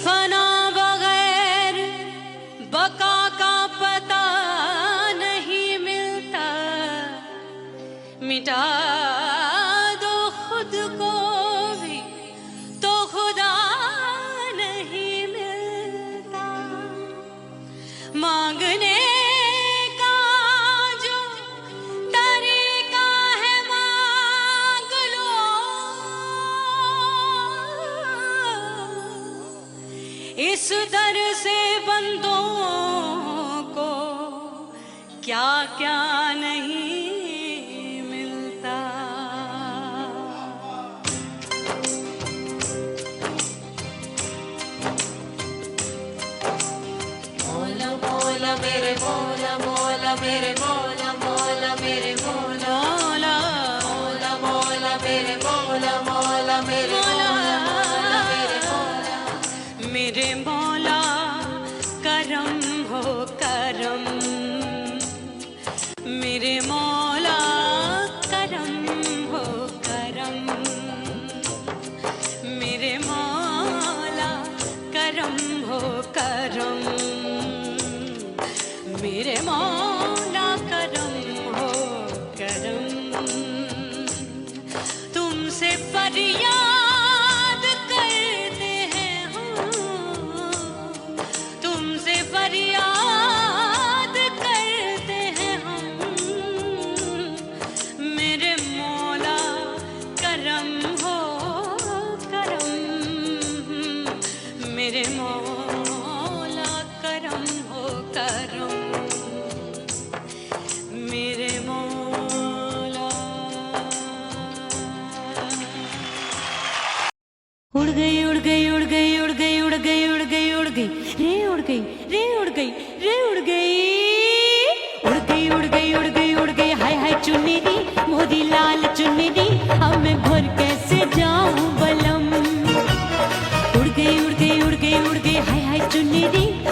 फना बगैर बका का पता नहीं मिलता, मिटा दो खुद को भी तो खुदा नहीं मिलता। मांगने का जो तरीका है मांग लो, इस दर से बंदों को क्या क्या नहीं मिलता। मौला मौला मेरे मौला मौला मेरे मौला मौला मेरे मौला मौला मौला मेरे मौला मौला मेरे मौला मेरे मौला मेरे मौला करम हो करम, मेरे मौला करम हो करम, मेरे मौला करम हो करम, मेरे मौला करम हो करम। तुमसे फरियाद करते हैं हम, तुमसे फरियाद करते हैं हम, मेरे मौला करम हो करम, मेरे मौला करम हो करम, मेरे मौला। उड़ गई उड़ गई उड़ गई उड़ गई उड़ गई उड़ गई उड़ गई रे उड़ गई रे उड़ गई रे उड़ गई उड़ गई उड़ गई उड़ गई उड़ गई। हाय हाय चुन्नी मोदी लाल चुन्नी, अब मैं घर कैसे जाऊं बलम। उड़ गई उड़ गई उड़ गई उड़ गई हाय हाय चुन्नी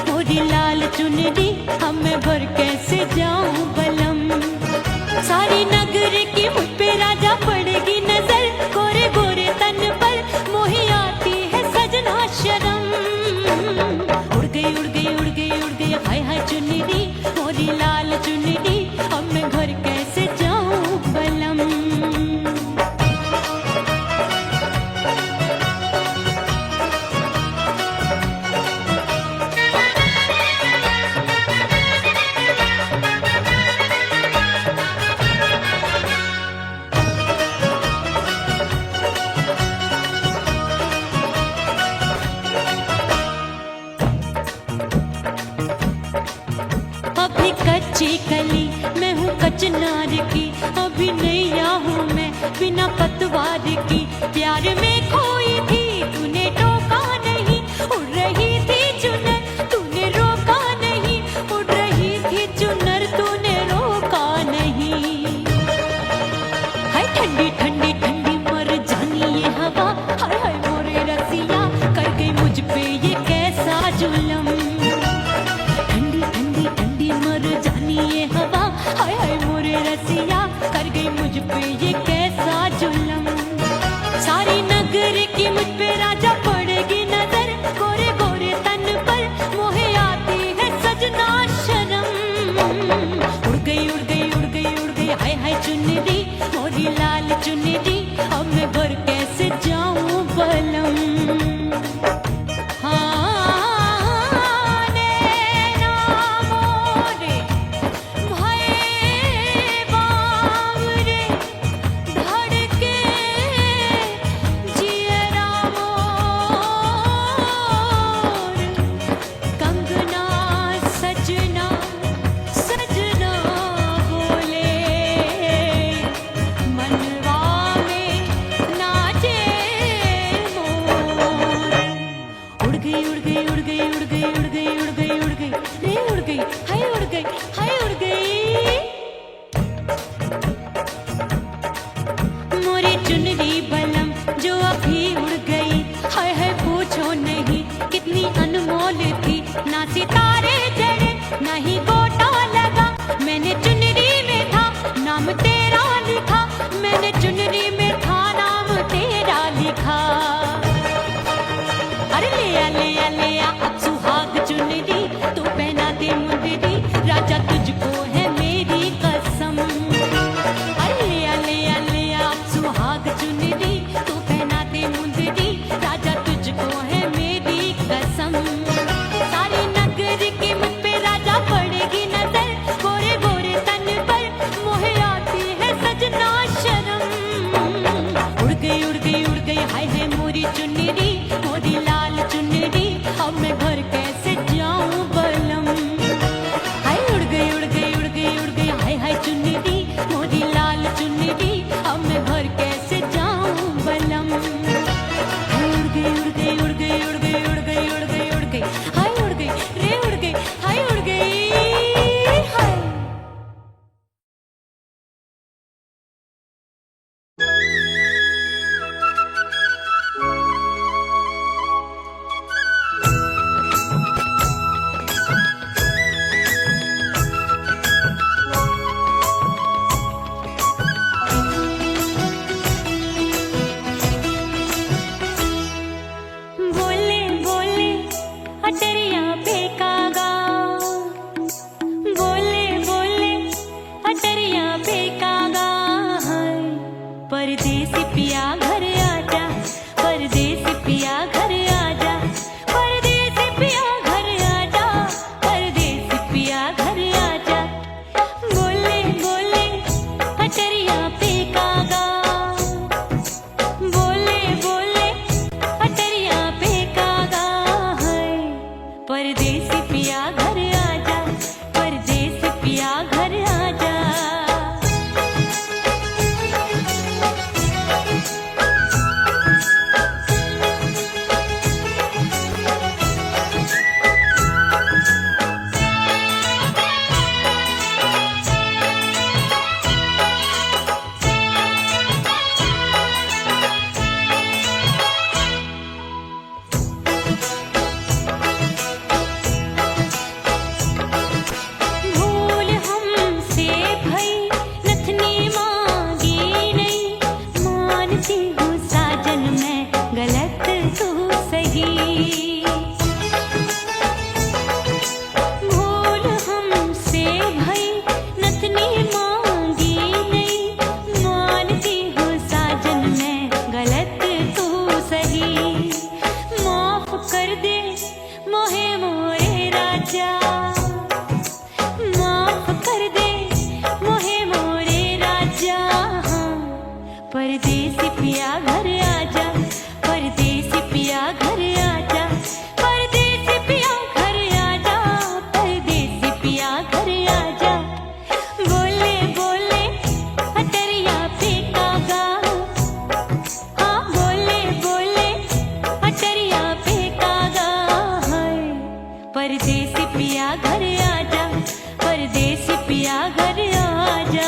मोदी लाल चुन्नी, अब मैं घर कैसे जाऊं बलम। सारी नगर की मुझ पे राजा पड़ेगी नजर, गोरे गोरे तन पर मोही आती है सजना शर्म। उड़ गई उड़ गई उड़ गई उड़ गई हाय हाय चुन्नी मोरी लाल चुन्नी, अब मैं घर कैसे जाऊं बलम। अभी कच्ची कली मैं हूँ कचनार की, अभी नैया हूँ मैं बिना पतवार की। प्यार में खोई थी तूने टोका नहीं, उड़ रही थी चुनर तूने रोका नहीं, उड़ रही थी चुनर तूने रोका नहीं। हाय ठंडी ठंडी ठंडी मर जानी ये हवा, हाय हाय मोरे रसिया कर गई मुझ पे ये कैसा जुलम। ये हवा हाय हाय मोरे रसिया कर गई मुझ पे ये कैसा जुलम। सारी नगर की मुझ पे राजा पड़ेगी नजर, गोरे गोरे तन पर मोहे आती है सजना शर्म। उड़ गई उड़ गई उड़ गई उड़ गई हाय हाय चुन्नी मोरी लाल चुन्नी, अब मैं घर कैसे जाऊं बलम। अरे ले आ परदेसी पिया घर आजा, परदेसी पिया घर आजा, परदेसी पिया घर आजा, परदेसी पिया घर आजा। बोले बोले अटरिया पे कागा, बोले बोले अटरिया पे कागा है। परदेसी पिया घर आजा, परदेसी पिया घर आजा। भूल हमसे भई नथनी मांगी नहीं, मानती हूँ साजन मैं गलत तू सही। भूल हमसे भई नथनी मांगी नहीं, मानती हूँ साजन मैं गलत तू सही। माफ कर दे मोहे मोरे राजा, माफ कर दे मोहे मोरे राजा। परदेसी पिया घर आजा, परदेसी पिया घर आजा, परदेसी पिया घर आजा, परदेसी पिया घर आजा। बोले बोले अटरिया पे कागा, हाँ बोले बोले अटरिया पे कागा है। परदेसी पिया घर आजा, परदेसी पिया घर आजा।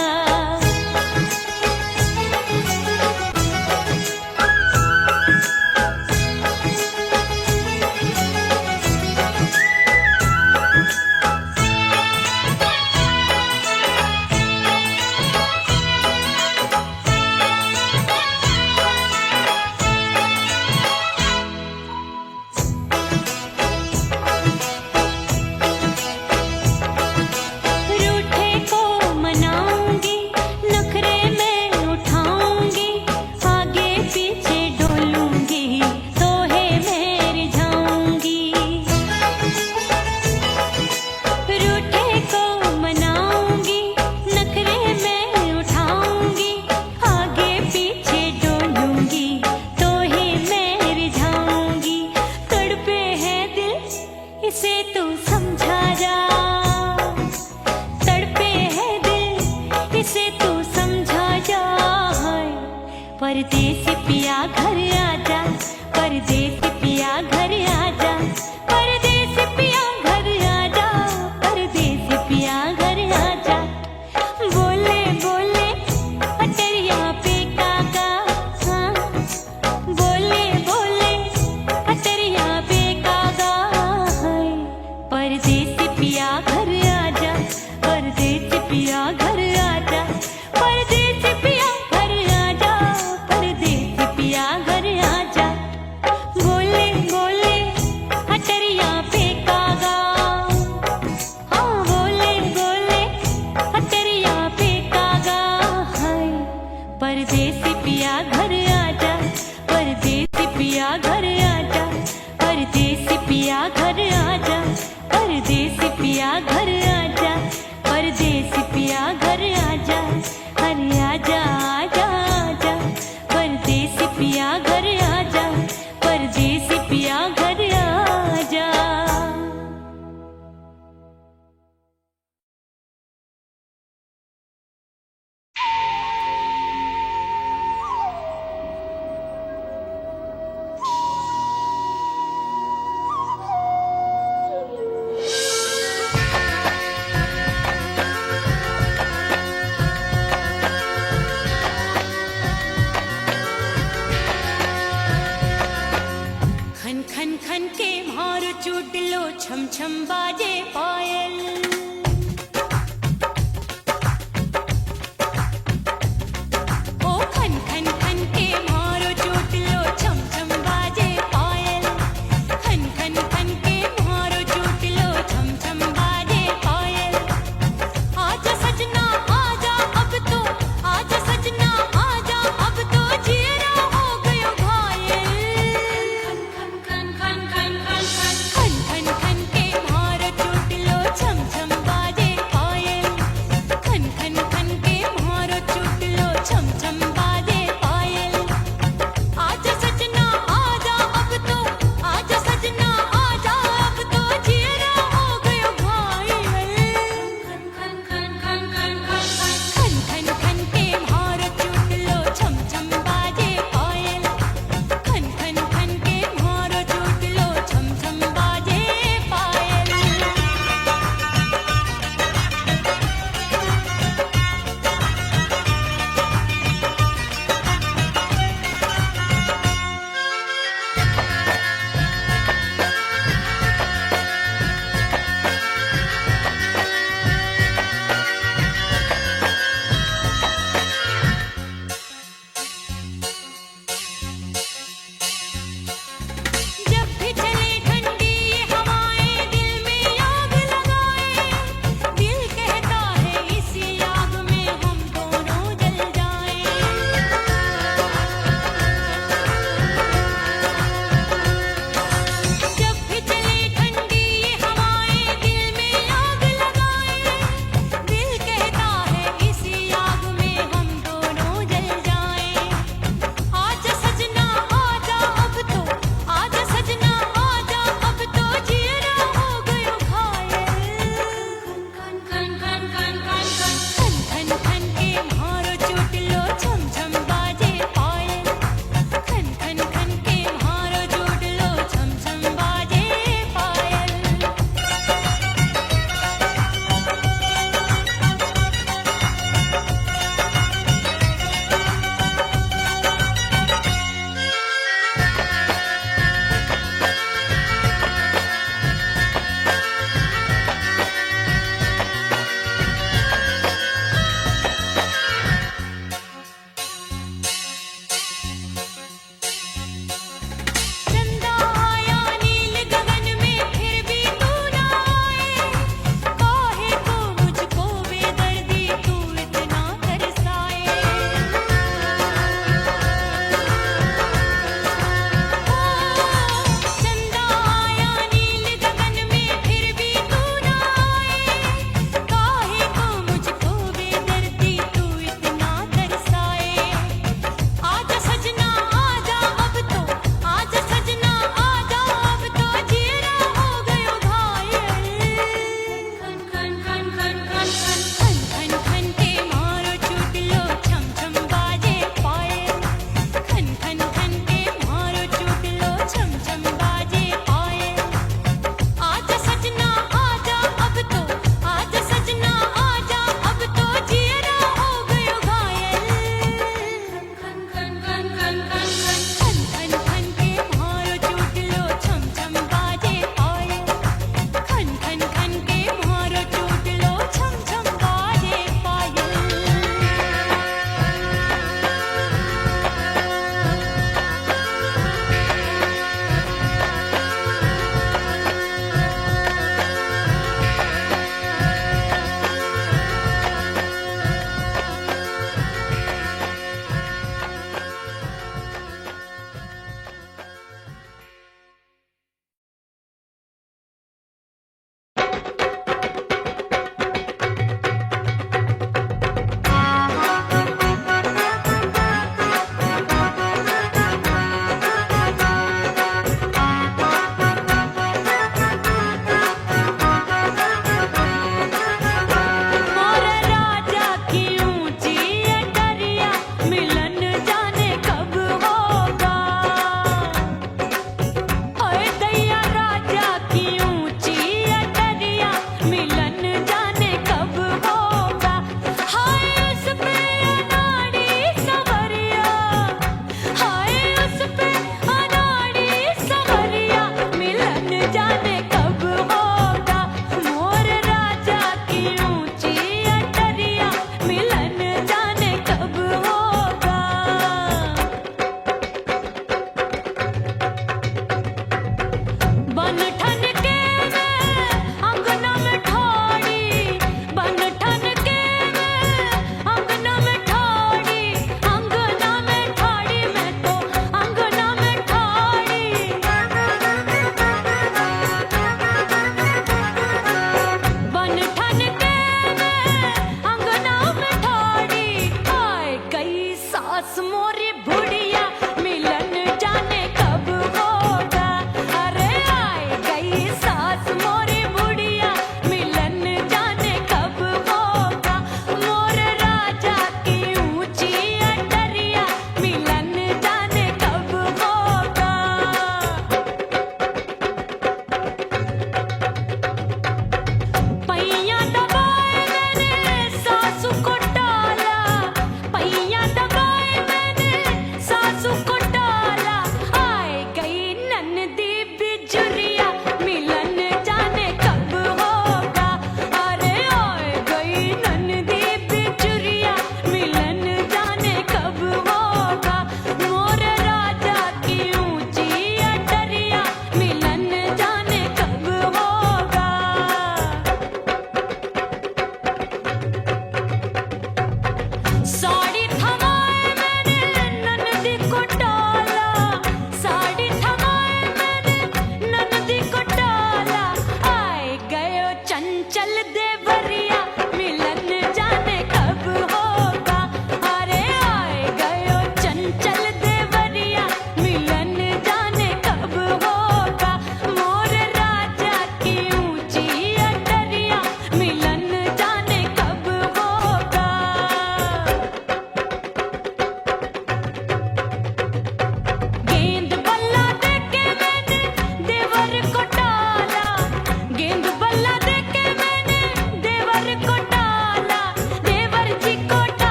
रूठे को मनाऊंगी, नखरे में उठाऊंगी, आगे पीछे डोलूंगी, तोहे मैं रिझाऊंगी। रूठे को मनाऊंगी, नखरे में उठाऊंगी, आगे पीछे डोलूंगी, तोहे मैं रिझाऊंगी। तड़पे है दिल इसे तू समझा जा, तड़पे है दिल इसे तू समझा जा। परदेसी पिया घर आजा, परदेसी पिया घर आजा, परदेसी पिया घर आजा, परदेसी पिया घर आजा। बोले बोले अटरिया पे कागा, हाँ बोले बोले अटरिया पे कागा है। परदेसी पिया घर आजा, परदेसी पिया घर आजा, परदेसी पिया घर आजा, परदेसी पिया घर आजा। बोले बोले अटरिया पे कागा, हाँ बोले बोले अटरिया पे कागा है। परदेसी पिया घर आजा, परदेसी पिया घर आजा, परदेसी पिया घर आजा, परदेसी पिया घर आजा, परदेसी पिया घर आजा। अरे आजा आजा आजा, परदेसी पिया घर आजा, परदेसी पिया घर आजा। खन खन खन के मारो चूट लो, छम छम बाजे पायल। ओ खन खन खन के मारो चूट लो, छम छम बाजे पायल। खन खन खन के मारो चूट लो, छम छम बाजे पायल। आजा सजना आजा अब तो, आजा सजना आजा अब तो जी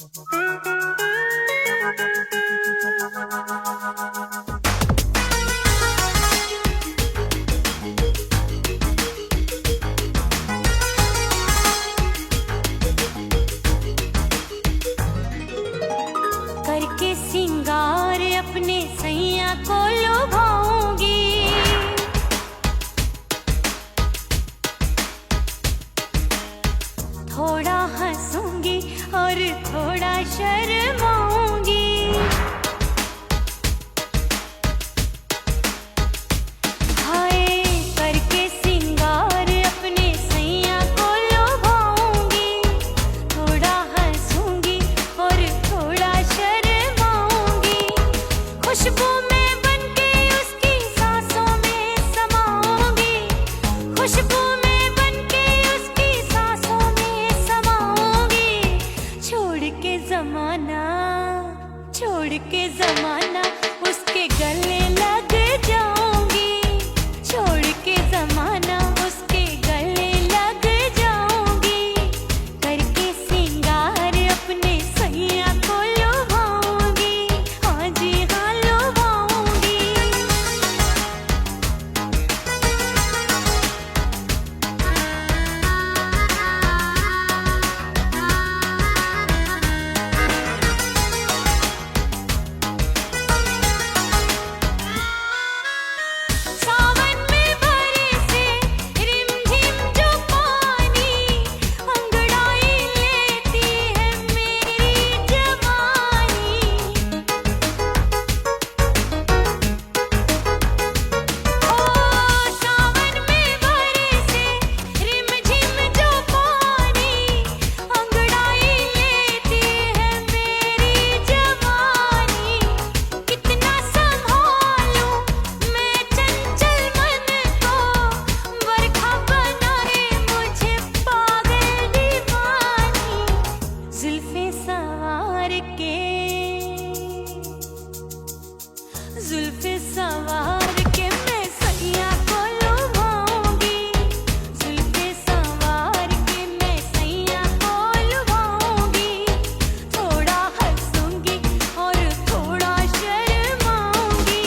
करके सिंगार अपने सैया को लुभाऊंगी, थोड़ा हंसूंगी और थोड़ा शर्माऊंगी। हाय करके सिंगार अपने सैया को लुभाऊंगी, थोड़ा हंसूंगी और थोड़ा शर्माऊंगी। खुशबू में बनके उसकी सांसों में समाऊंगी, खुशबू में बनके उसकी सांसों में समाऊंगी। छोड़ के जमाना, छोड़ के जमाना उसके गले लग जाऊंगी, छोड़ के जमाना उसके गले लग जाऊंगी। करके सिंगार अपने सैया को लुभाऊंगी, हाँ जी हाँ लुभाऊंगी। सावन में बरसे रिमझिम जो पानी, अंगड़ाई लेती है मेरी जवानी। ओ सावन में बरसे रिमझिम जो पानी, अंगड़ाई लेती है मेरी जवानी। कितना संभालूं मैं चंचल मन को, बरखा बनाए मुझे पागल दीवानी। जुल्फे सवार के, जुल्फे सवार के मैं सैया को लुभाऊंगी, जुल्फे सवार के मैं सैया को लुभाऊंगी। थोड़ा हंसूंगी और थोड़ा शर्माऊंगी।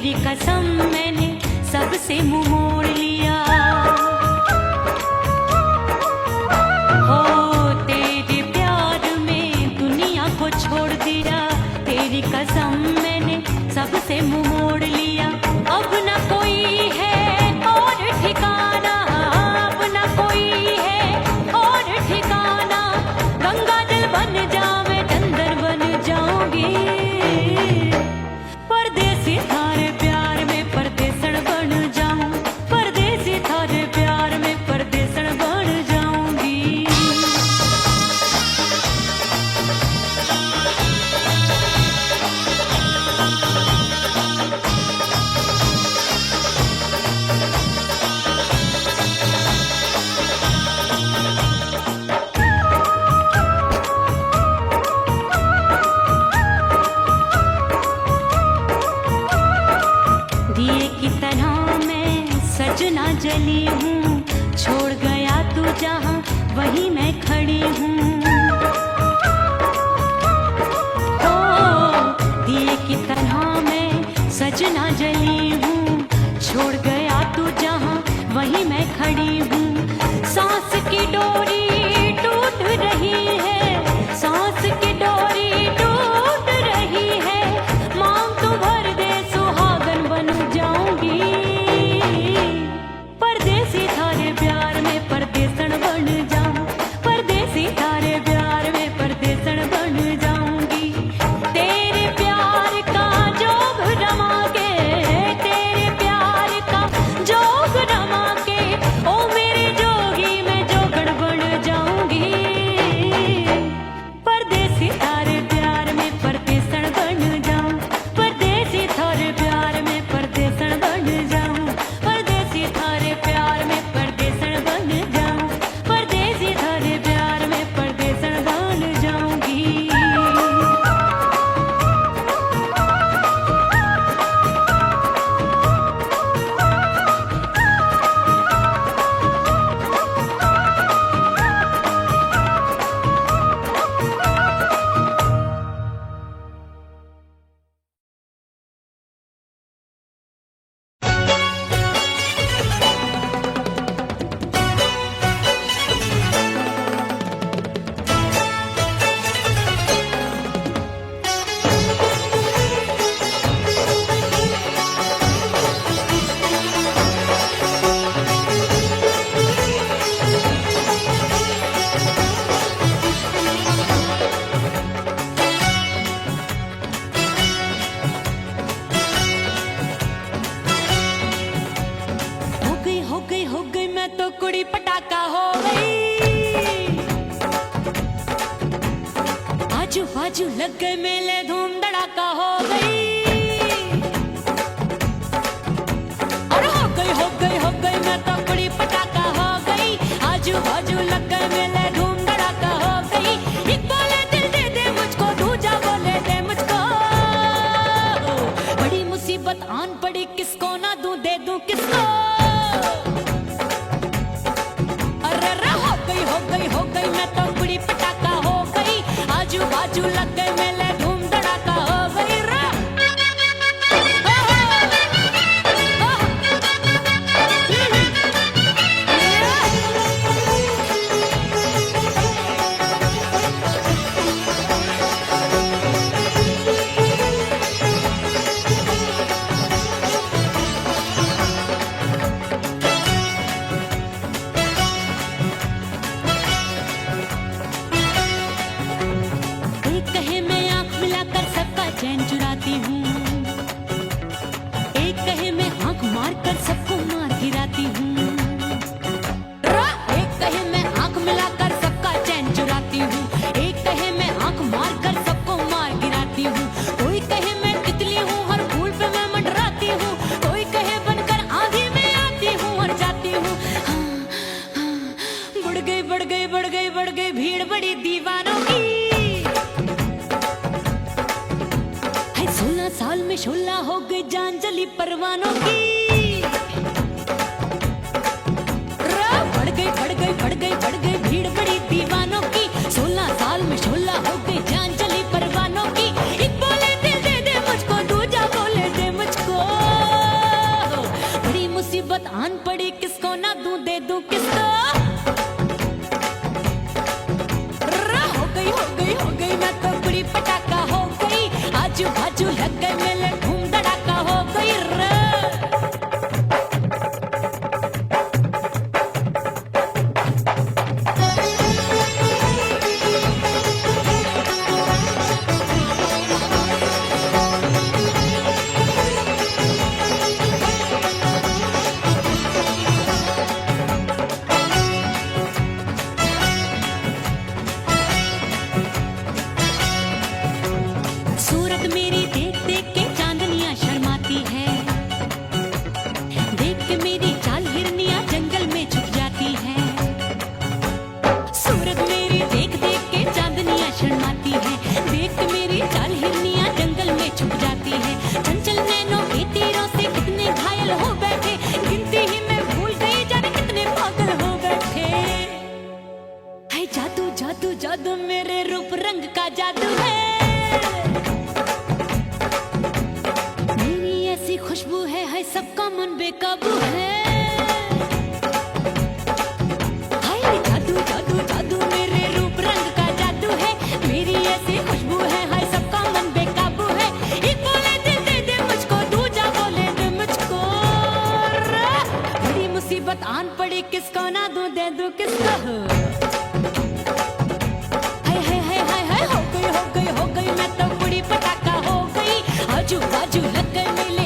तेरी कसम मैंने सबसे मुंह मोड़ लिया। हो तेरे प्यार में दुनिया को छोड़ दिया, तेरी कसम मैंने सबसे मुंह मोड़ लिया। अब न कोई है और ठिकाना, अब न कोई है और ठिकाना। गंगा जल बन जावे चंदर बन जाऊंगी, परदेसी थारे प्यार में परदेसण बन जाऊं, परदेसी थारे प्यार में परदेसण बन जाऊंगी। दिए की तरह मैं सजना जली हूँ, छोड़ गया तू जहाँ वहीं मैं खड़ी हूँ। ओ दिए की तरह मैं सजना जली हूँ, छोड़ गया तू जहाँ वहीं मैं खड़ी हूँ। सांस की डोरी टूट रही है, सांस की डोरी टूट रही है। मांग तू भर दे सुहागन बन जाऊंगी, परदेसी थारे प्यार में परदेसण बन जाऊं, परदेसी थारे प्यार में परदेसण बन जाऊंगी। तेरे प्यार का जोग रमा के, तेरे प्यार का जोग रमा के, ओ मेरे जोगी मैं जोगड़ बन जाऊंगी, परदेसी थारे प्यार में परदेसण बन जाऊं, परदेसी थारे प्यार में परदेसण बन जाऊं, परदेसी थारे प्यार में परदेसण बन जाऊं, परदेसी थारे प्यार में परदेसण बन जाऊंगी। हो गई मैं तो कुड़ी पटाखा हो गई। आजू बाजू लग गए मेले धूम धड़ाका हो गई। अरे हो गई मैं तो कुड़ी पटाखा हो गई। आजू बाजू लग गए मेले धूम धड़ाका हो गई। एक बोले दिल दे दे मुझको, दूजा बोले दे मुझको। बड़ी मुसीबत आन पड़ी, किसको ना दूं दे दूं किसको। हो गई मैं तो कुड़ी पटाखा हो गई। आजू बाजू लग गए मेले धूम धड़ाका हो गई रा। चैन चुराती हूँ, एक कहे मैं आंख मार कर सबको मार गिराती हूँ। एक कहे मैं आंख मिलाकर सबका चैन चुराती हूँ, एक कहे मैं आंख मार कर सबको मार गिराती हूँ। कोई कहे मैं तितली हूँ, हर फूल पे मैं मंडराती हूँ। कोई कहे बनकर आंधी में आती हूँ और जाती हूँ। बढ़ गई भीड़ बड़ी दीवानों की। 16 साल में शोला हो गई जान जली परवानों की। बढ़ गई भीड़ बड़ी दीवानों की। 16 साल में शोला हो गई जान जली परवानों की। एक बोले दिल दे दे मुझको, दूजा बोले दे मुझको। आन पड़ी किसको ना दूं दे दूं किसको। हो गई मैं तो कुड़ी पटाखा हो गई, आजू बाजू लग गए मेले धूम धड़ाका हो गई रे। सूरत मेरी देख देख के चांदनियां शर्माती है, देख के मेरी चाल हिरनियां जंगल में छुप जाती है। सूरत मेरी देख देख के चांदनियां शर्माती है, देख के मेरी चाल हिरनियां जंगल में छुप जाती है। चंचल नैनों के तीरों से कितने घायल हो बैठे, गिनती ही मैं भूल गई जाने कितने पागल हो बैठे। है जादू जादू जादू मेरे रूप रंग का जादू है, खुशबू है सबका मन बेकाबू है। हाय जादू जादू जादू मेरे रूप रंग का जादू है, मेरी ऐसी खुशबू है हाय सबका मन बेकाबू है। एक बोले दिल दे दे मुझको, दूजा बोले दे मुझको, बड़ी मुसीबत आन पड़ी किसको ना दूं दे दूं किसको। हाय हो गई मैं तो कुड़ी पटाखा हो गई, आजू बाजू लग गए मेले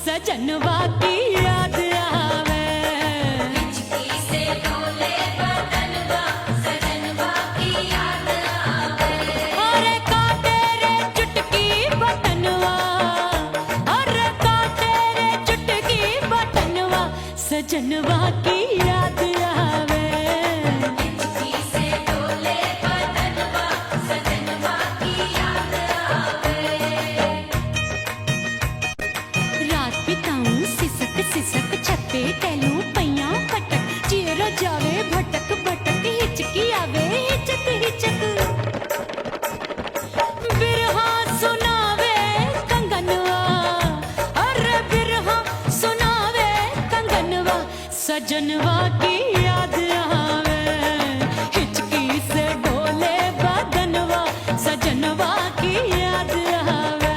सजनवा की याद आवे, हिचकी से डोले बदनवा सजनवा की याद आवे। अरे काटे रे चुटकी बटनवा, अरे काटे रे चुटकी बटनवा सजनवा की याद आवे। हिचकी से डोले बदनवा सजनवा की याद आवे। रात बिताऊं सिसक सिसक छत्ते टहलूं पैया पटक, चेहरा जावे भटक भटक हिचकी आवे हिचक हिचक। बिरहा सुनावे कंगनवा, अरे बिरहा सुनावे कंगनवा सजनवा की याद आवे। हिचकी से डोले बदनवा सजनवा की याद आवे।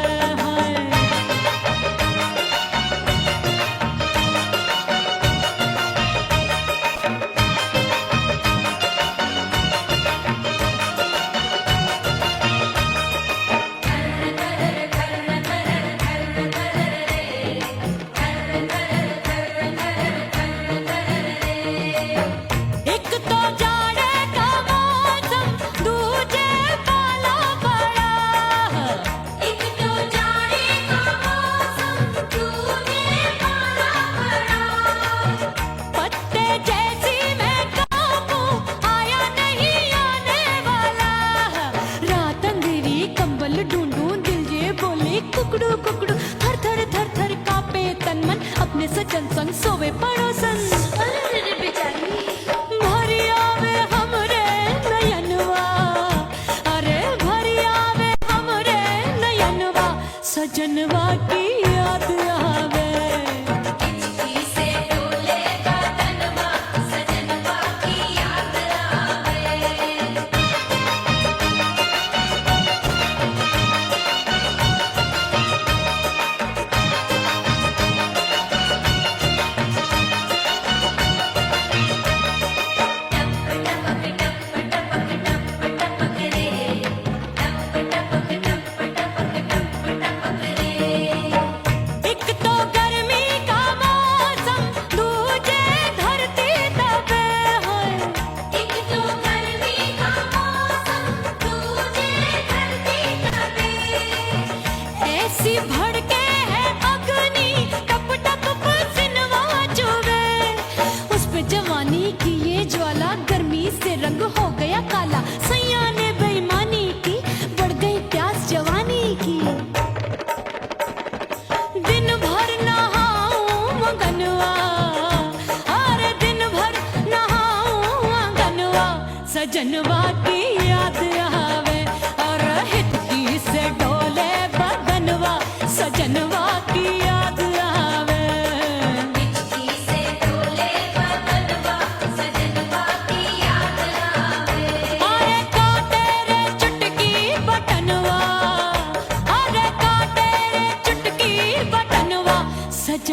कुकड़ू कुकड़ू थर थर थर थर कांपे तन मन, अपने सजन संग सोवे पड़ोसन। भरी आवे हमरे नयनवा, अरे भरी आवे हमरे नयनवा सजनवा की याद आवे। हिचकी से डोले बदनवा सजनवा की याद आवे।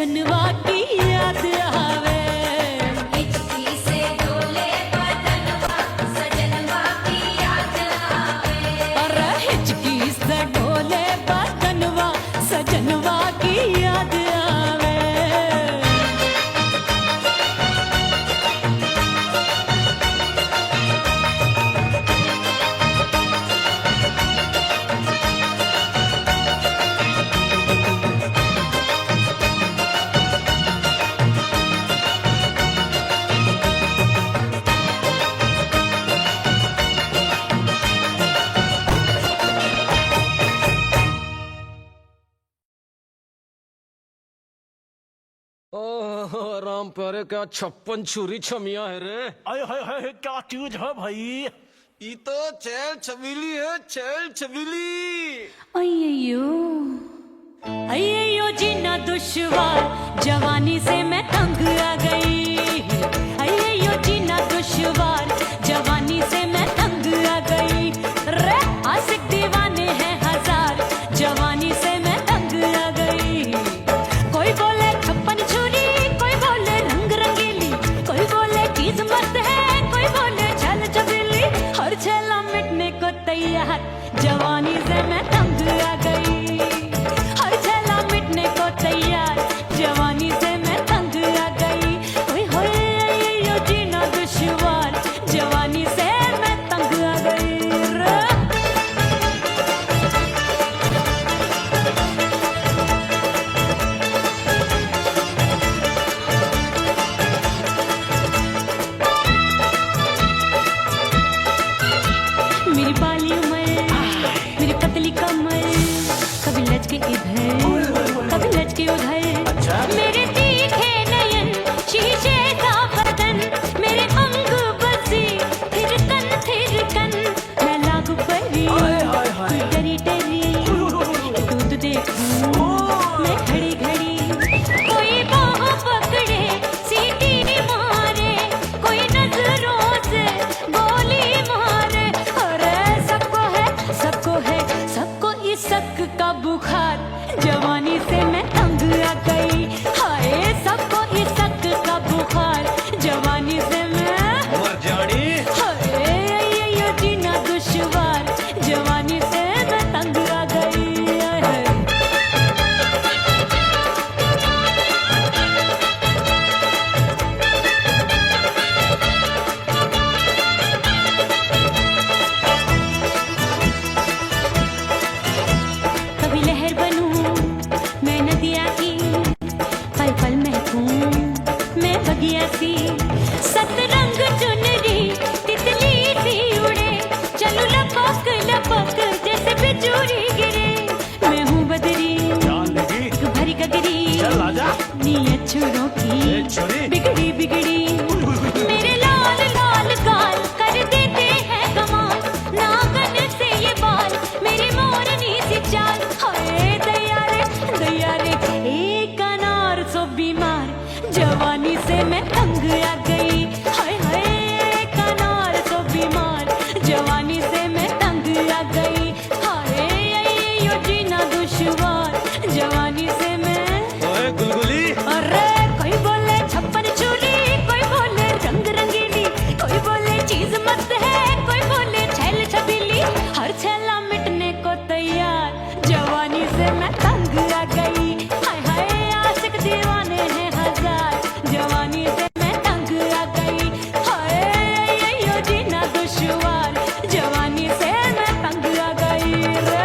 सजनवा की याद आवे। हिचकी से डोले बदनवा सजनवा की याद आवे। अरे हिचकी से डोले बदनवा सजनवा की याद आवे। ओह राम प्यारे क्या 56 छुरी छमिया है रे। अरे हाय हाय क्या चीज है भाई। ये तो चैल छबीली है, चैल छबीली। अय्यो अय्यो जीना दुश्वार जवानी से मैं तंग आ गई। अय्यो जीना दुश्वार जवानी से मैं तंग आ गई। रे आशिक दीवाने हैं हजार जवानी से मैं तंग आ गई। कोई बोले 56 छुरी, कोई बोले रंग रंगीली, कोई बोले चीज मस्त है, कोई बोले छल छबीली। हर छेला मिटने को तैयार जवानी से मैं तंग आ गई। हर छेला मिटने को तैयार जवानी से मैं तंग आ गई। ओए होए यो जीना दुश्वार जवानी से मैं तंग आ गई। मेरी बाली उमर, मेरी पतली कमर, कभी लचके इधर कभी लचके उधर। मेरे तीखे नयन शीशे का बदन, मेरे अंग बसे थिरकन मैं लागू परी डरी डरी दूध देखूं मैं घड़ी घड़ी। कोई बाह पकड़े सीटी मारे, कोई नजरों से गोली मारे। अरे सबको इस शक का बुखार जवानी से मैं तंग आ गई। हाय सबको इस शक का बुखार जवानी से मैं मर जानी। हाय यो जीना दुश्वार जवानी से मैं तंग आ गई। हाय। कभी लहर बनूं मैं नदिया की, पल पल महकूं मैं बगिया सी। सतरंग चुनरी तितली सी उड़े, चलूं लपक लपक जैसे बिजूरी गिरे। मैं हूँ बदरी जान लगी एक भरी गगरी, चल आजा। नीयत छुरों ए की छुरी। बिगड़ी बिगड़ी। मेरे लाल लाल गाल कर देते हैं कमाल, नागन से ये बाल मेरी मोरनी सी चाल। हाय दैया रे एक अनार सो बीमार जवानी से मैं तंग आ गई। हाय हाय एक अनार सो बीमार जवानी से मैं तंग आ गई। हाय यो जीना दुश्वार जवानी से मैं। ओए गुलगुली। अरे कोई बोले 56 छुरी, कोई बोले रंग रंगीली, कोई बोले चीज मस्त है, कोई बोले छैल छबीली। हर छेला मिटने को तैयार जवानी से मैं तंग आ गई। हाय हाय आशिक दीवाने हैं हजार जवानी से मैं तंग आ गई। हाय यो जीना दुश्वार जवानी से मैं तंग आ गई रे।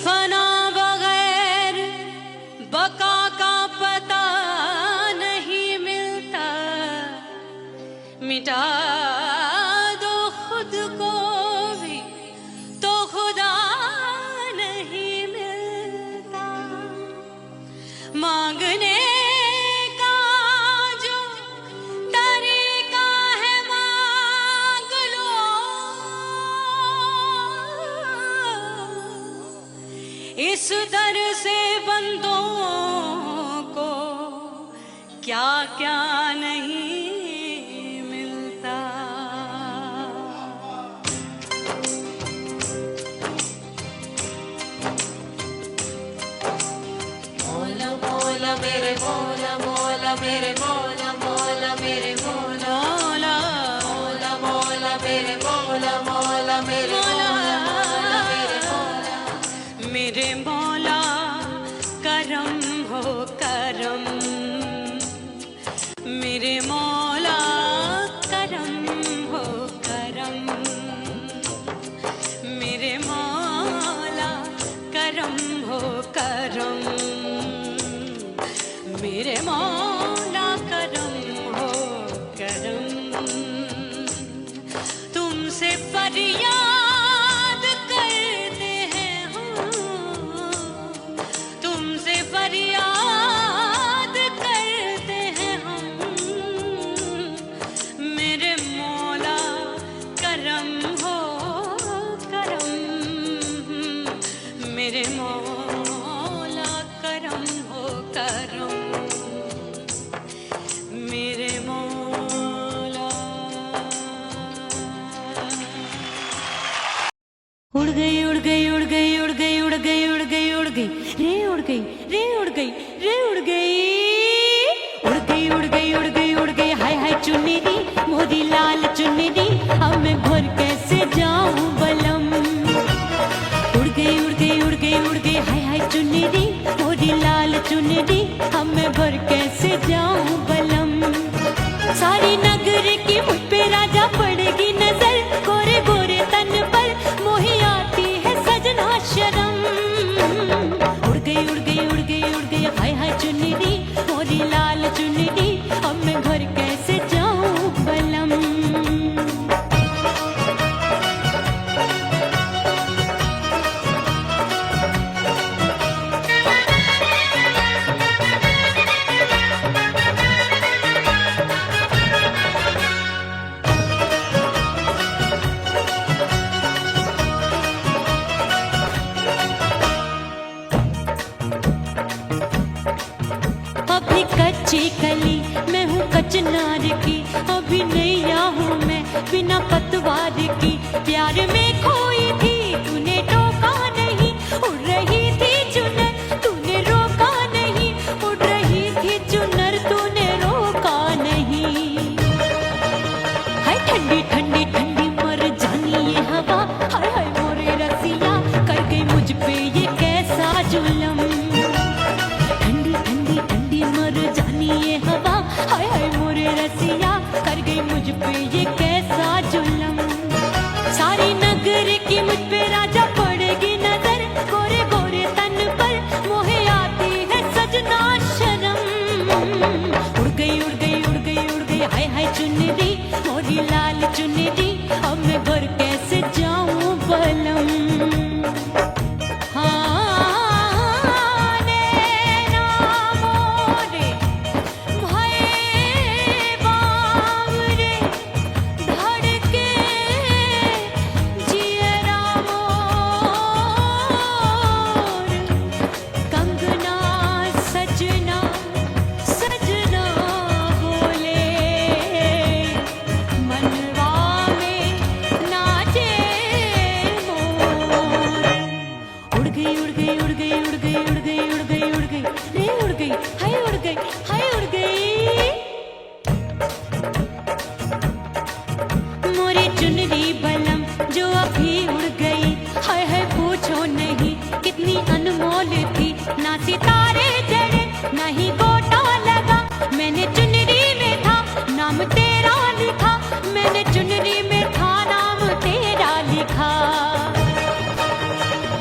फना बगैर बका का पता नहीं मिलता, मिटा दो मांगने का जो तरीका है मांग लो, इस दर से बंदों को क्या क्या नहीं मिलता। मोला मोला मेरे मोला मोला मेरे मोला मोला मेरे मोला मौला मोला मोला मेरे मोला मोला मेरे मोला मोला मेरे मोला मेरे मौला करम हो करम, मेरे मौला करम हो करम, मेरे मौला करम हो करम, मेरे मौला करम हो करम। तुमसे फरियाद करते हैं हम, तुमसे फरियाद करते हैं हम, मेरे मौला करम हो करम, मेरे मौला करम हो करम, मेरे मौला। उड़ गई उड़ गई उड़ गई उड़ गई उड़ गई उड़ गई उड़ गई रे उड़ गई रे उड़ गई रे उड़ गई उड़ गई उड़ गई उड़ गई उड़ गई हाय हाय चुन्नी मोरी लाल चुन्नी, अब मैं घर कैसे जाऊं बलम। उड़ गई उड़ गई उड़ गई उड़ गई हाय हाय चुन्नी मोरी लाल चुन्नी, अब मैं घर कैसे जाऊं बलम। सारी नगर की मुझ पे राजा पड़ेगी नजर, गोरे गोरे तन पर मोही आती है सजना शर्म। उड़ गई उड़ गई उड़ गई उड़ गई हाय हाय चुन्नी मोरी लाल चुन्नी, अब मैं घर कैसे जाऊं बलम। अभी कच्ची कली मैं हूँ कचनार की, अभी नैया हूँ मैं बिना पतवार की। प्यार में खोई थी तूने टोका नहीं, उड़ रही थी चुनर तूने रोका नहीं, उड़ रही थी चुनर तूने रोका नहीं। हाय ठंडी ठंडी ठंडी मर जानी ये हवा, हाय हाय मोरे रसिया कर गई मुझ पे ये कैसा जुलम। ठंडी ठंडी ठंडी मर जानी ये हवा, हाय हाय मोरे रसिया कर गई मुझ पे ये कैसा जुलम। सारी नगर की मुझ पे राजा पड़ेगी नजर, गोरे गोरे तन पर मोहे आती है सजना शर्म। उड़ गई उड़ गई उड़ गई उड़ गई हाय हाय चुन्नी मोरी लाल चुन्नी, अब मैं घर कैसे जाऊं बलम।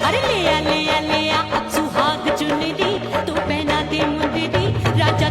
अरे ले आ अब सुहाग चुनरी, तू पहना दे मुंदरी, राजा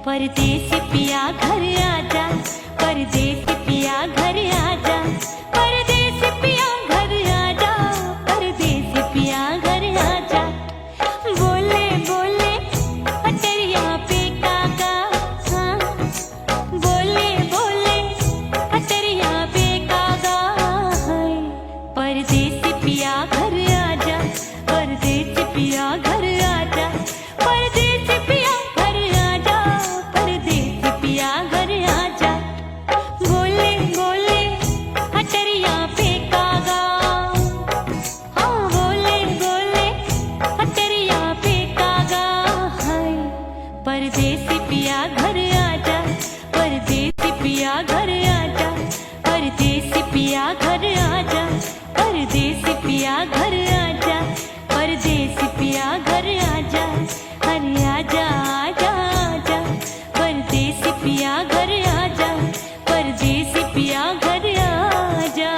परदेसी पिया घर आजा, परदेसी पिया घर आजा, परदेसी पिया घर आजा, परदेसी पिया घर आजा। बोले बोले अटरिया पे काका, हाँ बोले बोले अटरिया पे काका, हाय परदेसी पिया घर आजा, परदेसी पिया घर आजा, परदेसी पिया घर आजा, परदेसी पिया घर आजा। बोले बोले अटरिया पे कागा, हाँ बोले बोले अटरिया पे कागा, हाय परदेसी पिया घर आजा, परदेसी पिया घर आजा, परदेसी पिया घर आजा, परदेसी पिया घर आजा, परदेसी पिया घर आजा, अरे आजा आजा आजा, परदेसी पिया घर आजा, परदेसी पिया घर आजा।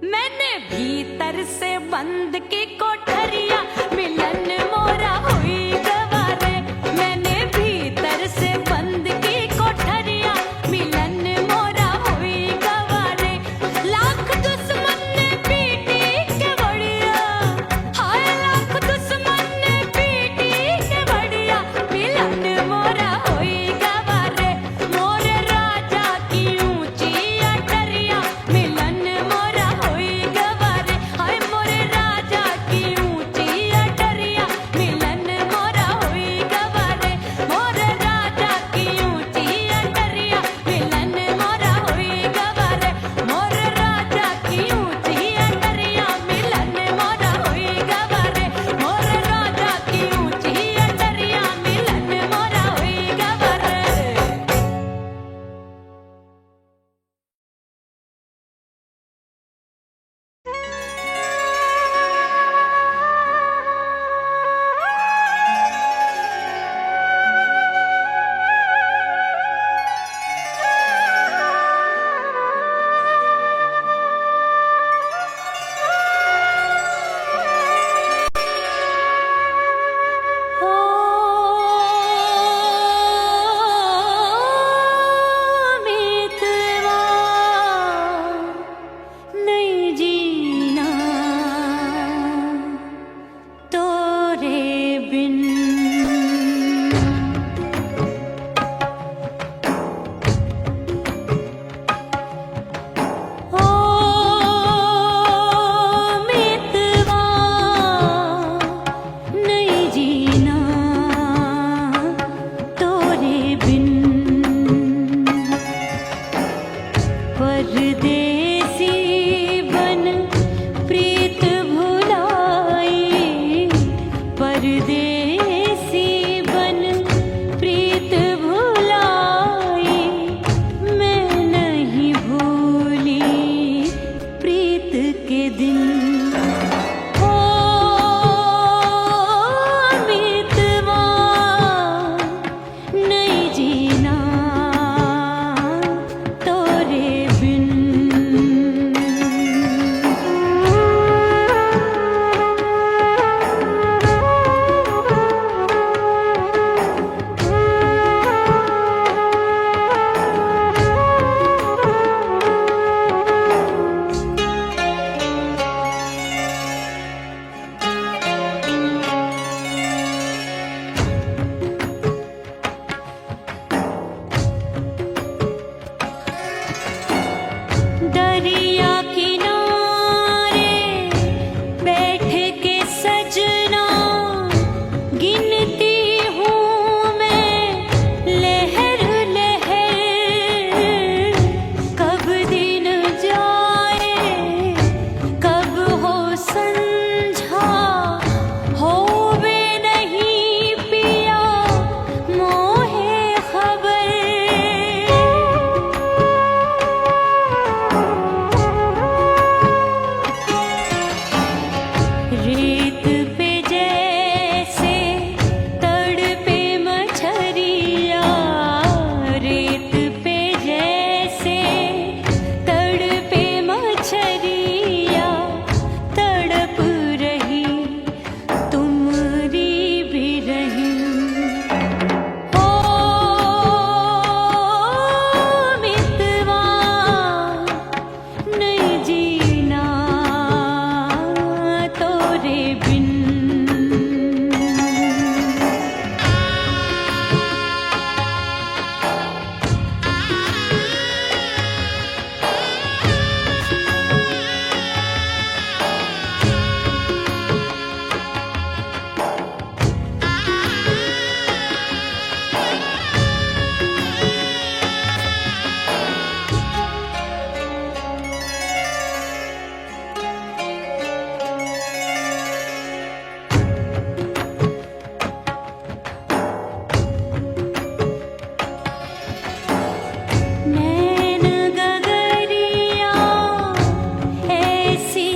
मैंने भीतर से बंद की कोठरिया मिलन मोरा हुई गवारे। मैंने भीतर से बंद की कोठरिया मिलन मोरा हुई गवारे। लाख दुश्मन ने पीटी के बढ़िया, हाय लाख दुश्मन ने पीटी के बढ़िया मिलन मोरा हुई गवारे। मोरे राजा की ऊंची अटरिया मिलन मोरा हुई गवारे। हाय मोरे राजा की ऊंची अटरिया मिलन मोरा हुई गवारे। मोरे राजा की ऊंची अटरिया मिलन मोरा हुई गवारे। मोरे राजा की ऊंची अटरिया मिलन मोरा हुई गवारे। मोरे राजा की ऊंची अटरिया मिलन मोरा हुई गवारे। मितवा नहीं जीना तोरे बिन। ओ मितवा नहीं जीना तोरे बिन। परदेसी बन प्रीत भुलाई। परदेसी बन प्रीत भुलाई। मैं नहीं भूली प्रीत के दिन। ओ मितवा नहीं जीना तोरे बिन। दरिया किनारे बैठ के सजना गिनती हूँ मैं लहर लहर। कब दिन जाए कब हो संझा होवे नहीं पिया मोहे खबर। रेत पे जैसे तड़पे मछरिया। रेत पे जैसे तड़पे मछरिया। तड़प रही तुमरी भी रही। ओ मितवा नहीं जीना तोरे बिन। नैन गगरिया ऐसी